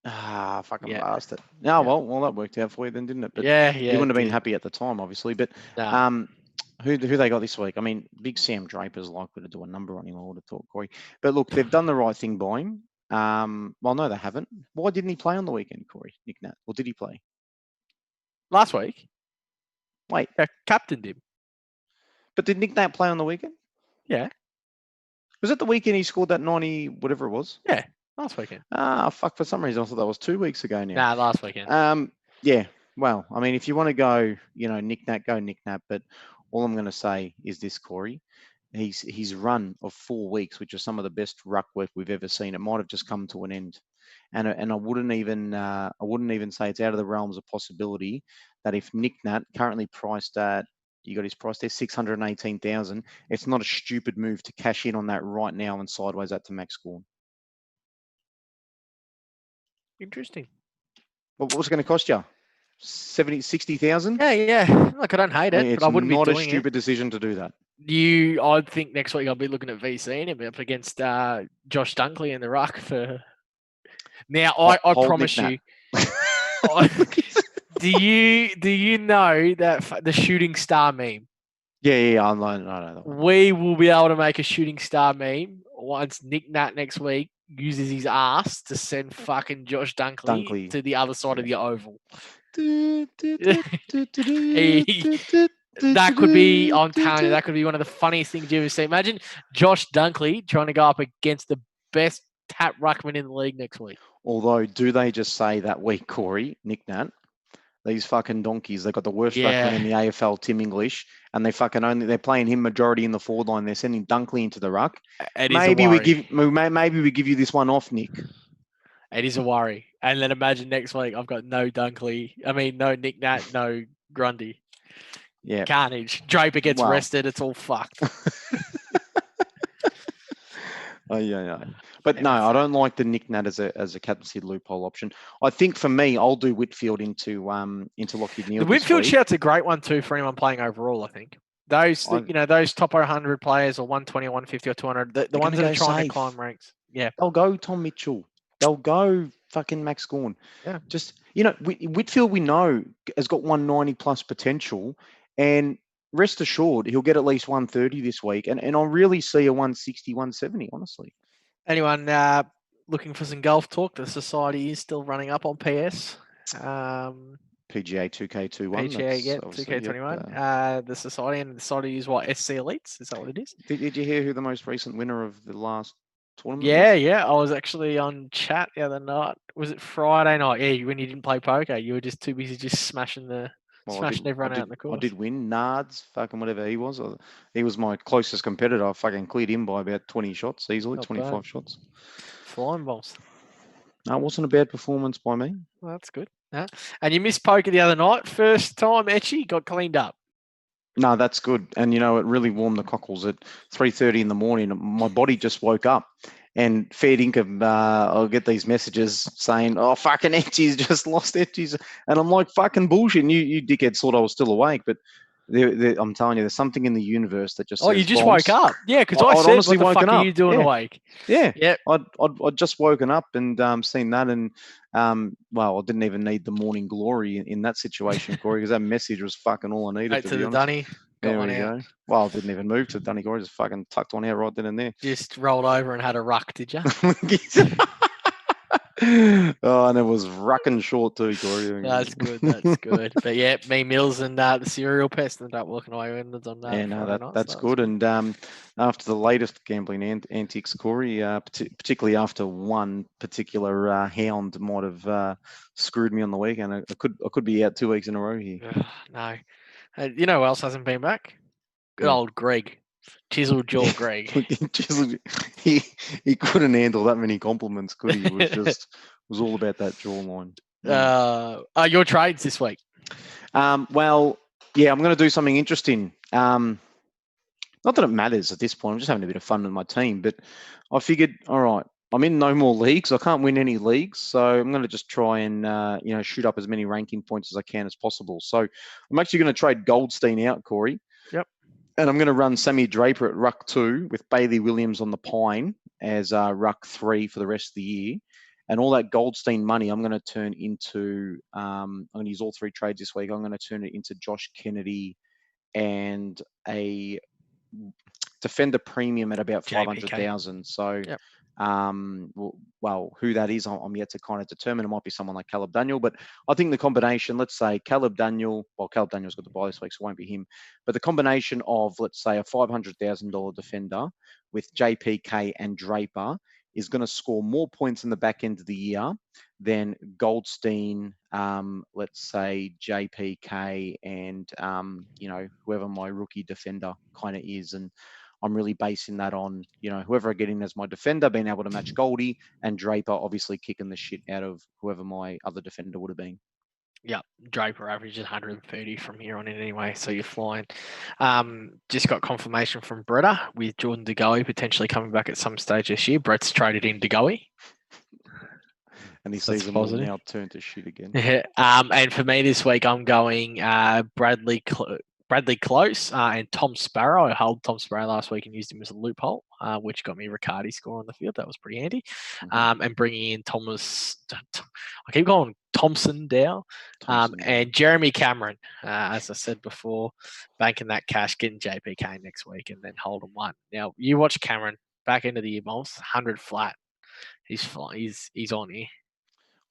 Ah, fucking bastard. No, well, that worked out for you then, didn't it? But yeah. You wouldn't have been happy at the time, obviously. But who they got this week? I mean, Big Sam Draper's likely to do a number on him, I would have thought, Corey. But look, they've done the right thing by him. Well, no, they haven't. Why didn't he play on the weekend, Corey? Nick Nat? Or did he play? Last week? Wait. Captained him. But did Nick Nat play on the weekend? Yeah. Was it the weekend he scored that 90, whatever it was? Yeah. Last weekend. Fuck, for some reason I thought that was 2 weeks ago now. Nah, last weekend. Yeah. Well, I mean, if you want to go, Nick Nat, go Nick Nat. But all I'm going to say is this, Corey. His run of 4 weeks, which is some of the best ruck work we've ever seen, it might have just come to an end. And I wouldn't even say it's out of the realms of possibility that if Nick Nat currently priced at, you got his price there, 618,000. It's not a stupid move to cash in on that right now and sideways that to Max Gawn. Interesting. What was it going to cost you? 60,000? Yeah. Look, I don't hate it, but I wouldn't be doing it. It's not a stupid decision to do that. I think next week I'll be looking at VC and up against Josh Dunkley in the ruck for. Now I promise you. Do you know that the shooting star meme? Yeah, I know that. We will be able to make a shooting star meme once Nick Nat next week uses his ass to send fucking Josh Dunkley to the other side of the oval. That could be, I'm telling you, that could be one of the funniest things you ever see. Imagine Josh Dunkley trying to go up against the best tap ruckman in the league next week. Although, do they just say that week, Corey, Nick Nat, these fucking donkeys, they got the worst ruckman in the AFL, Tim English, and they're playing him majority in the forward line. They're sending Dunkley into the ruck. Maybe we give you this one off, Nick. It is a worry. And then imagine next week I've got no Nick Nat, no Grundy. Yeah. Carnage. Draper gets rested. It's all fucked. Oh yeah. But no, I don't like the Nick Nat as a captaincy loophole option. I think for me, I'll do Whitfield into Lockie Neal. The Whitfield shout's a great one too for anyone playing overall. I think those top 100 players or 120, 150, or 200, the ones that are trying to climb ranks. Yeah, they'll go Tom Mitchell. They'll go fucking Max Gawn. Yeah, just Whitfield we know has got 190 plus potential, and rest assured, he'll get at least 130 this week. And I really see a 160, 170, honestly. Anyone looking for some golf talk? The Society is still running up on PS. PGA 2K21. PGA, yeah, obviously, 2K21. The Society, and the Society is what, SC Elites? Is that what it is? Did you hear who the most recent winner of the last tournament Yeah, was? yeah. I was actually on chat the other night. Was it Friday night? Yeah, when you didn't play poker, you were just too busy just smashing everyone out in the course. I did win. Nards, fucking whatever he was. He was my closest competitor. I fucking cleared him by about 20 shots easily, Not 25 bad. shots. Flying balls. No, it wasn't a bad performance by me. Well, that's good. And you missed poker the other night. First time Etchy got cleaned up. No, that's good. And, you know, it really warmed the cockles at 3:30 in the morning. My body just woke up. And fair dinkum, I'll get these messages saying, oh, fucking Etchy's just lost Etchy's. And I'm like, fucking bullshit. And you dickheads thought I was still awake. But I'm telling you, there's something in the universe that just says, you just woke up. Yeah, because I said, honestly what the fuck woken are you doing awake? Yeah. Yep. I'd just woken up and seen that. And, well, I didn't even need the morning glory in that situation, Corey, because that message was fucking all I needed, Right to be honest. Dunny. There we go. Well, I didn't even move to Daniher. I just fucking tucked one out right then and there. Just rolled over and had a ruck, did you? Oh, and it was rucking short too, Corey. That's good. That's good. But yeah, me, Mills, and the serial pest ended up walking away winners on that. Yeah, no, that's good. And after the latest gambling antics, Corey, particularly after one particular hound might have screwed me on the weekend, I could be out 2 weeks in a row here. No. You know who else hasn't been back? Good old Greg. Chiseled jaw Greg. He couldn't handle that many compliments, could he? It was all about that jawline. Your trades this week? Well, yeah, I'm going to do something interesting. Not that it matters at this point. I'm just having a bit of fun with my team. But I figured, all right, I'm in no more leagues. I can't win any leagues. So I'm going to just try and, shoot up as many ranking points as I can as possible. So I'm actually going to trade Goldstein out, Corey. Yep. And I'm going to run Sammy Draper at Ruck 2 with Bailey Williams on the Pine as Ruck 3 for the rest of the year. And all that Goldstein money, I'm going to turn into, I'm going to use all 3 trades this week. I'm going to turn it into Josh Kennedy and a defender premium at about 500,000. So, yep. Well, who that is, I'm yet to kind of determine. It might be someone like Caleb Daniel, but I think the combination, let's say Caleb Daniel's got the bye this week, so it won't be him. But the combination of, let's say, a $500,000 defender with JPK and Draper is going to score more points in the back end of the year than Goldstein, let's say JPK and, whoever my rookie defender kind of is. And I'm really basing that on, whoever I get in as my defender being able to match Goldie, and Draper obviously kicking the shit out of whoever my other defender would have been. Yeah, Draper averages 130 from here on in anyway, so you're flying. Just got confirmation from Bretta with Jordan DeGoey potentially coming back at some stage this year. Brett's traded in DeGoey. And he sees them all now turn to shit again. Yeah. And for me this week, I'm going Bradley Close and Tom Sparrow. I held Tom Sparrow last week and used him as a loophole, which got me Riccardi score on the field. That was pretty handy. Mm-hmm. And bringing in I keep calling Thompson Dow, and Jeremy Cameron, as I said before, banking that cash, getting JPK next week, and then holding one. Now, you watch Cameron back into the year, Bonfz, 100 flat. He's flying. He's on here.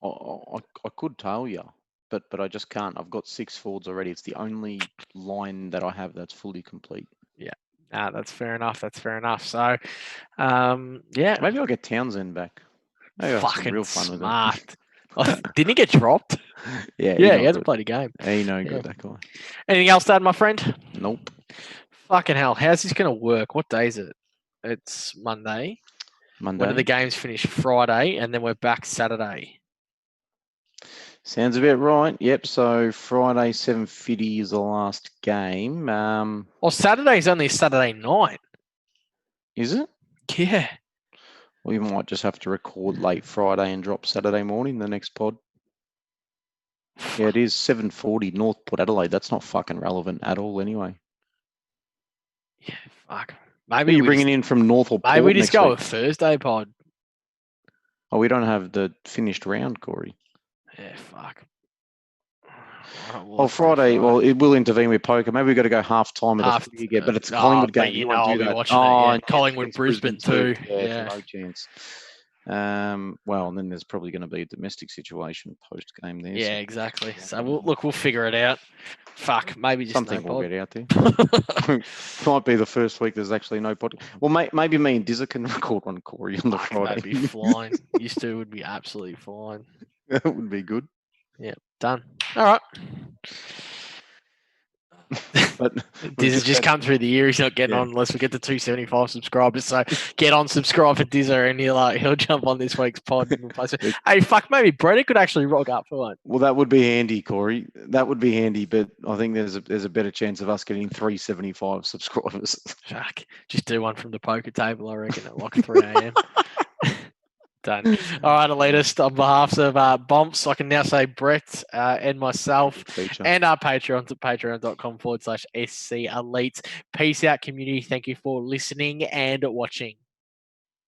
I could tell you, but I just can't. I've got 6 forwards already. It's the only line that I have that's fully complete. Yeah, that's fair enough. So, yeah. Maybe I'll get Townsend back. Maybe I'll have some real fun smart. with it. Didn't he get dropped? Yeah, he hasn't played a game. He no good, that guy. Anything else to add, my friend? Nope. Fucking hell. How's this going to work? What day is it? It's Monday. When do the games finish? Friday, and then we're back Saturday. Sounds about right. Yep. So Friday 7:50 is the last game. Saturday's only Saturday night. Is it? Yeah. We might just have to record late Friday and drop Saturday morning the next pod. Yeah, it is 7:40 North Port Adelaide. That's not fucking relevant at all anyway. Yeah, fuck. Maybe you're bringing in from North or Port. Maybe we just go with Thursday pod. Oh, we don't have the finished round, Corey. Yeah, fuck. Oh, Friday. Well, it will intervene with poker. Maybe we've got to go half time with the footy again, but it's a Collingwood game. You won't know do I'll be that. watching it. Yeah. Collingwood, Brisbane too. Yeah, no chance. Well, and then there's probably going to be a domestic situation post game there. Yeah, exactly. So we'll figure it out. Fuck, maybe just something no will get out there. Might be the first week there's actually no podcast. Well, maybe me and Dizza can record one, Corey, on the Friday. That'd be flying. You two would be absolutely flying. That would be good. Yeah, done. All right. But Diz has just come through the year. He's not getting on unless we get to 275 subscribers. So get on, subscribe for Dizzer, and he'll jump on this week's pod. Hey, fuck, maybe Brady could actually rock up for one. Well, that would be handy, Corey. That would be handy, but I think there's a better chance of us getting 375 subscribers. Fuck, just do one from the poker table, I reckon, at like 3 a.m. Done. All right, elitist. On behalf of Bonfz, I can now say Brett and myself and our Patreons at patreon.com/SC Elite. Peace out, community. Thank you for listening and watching.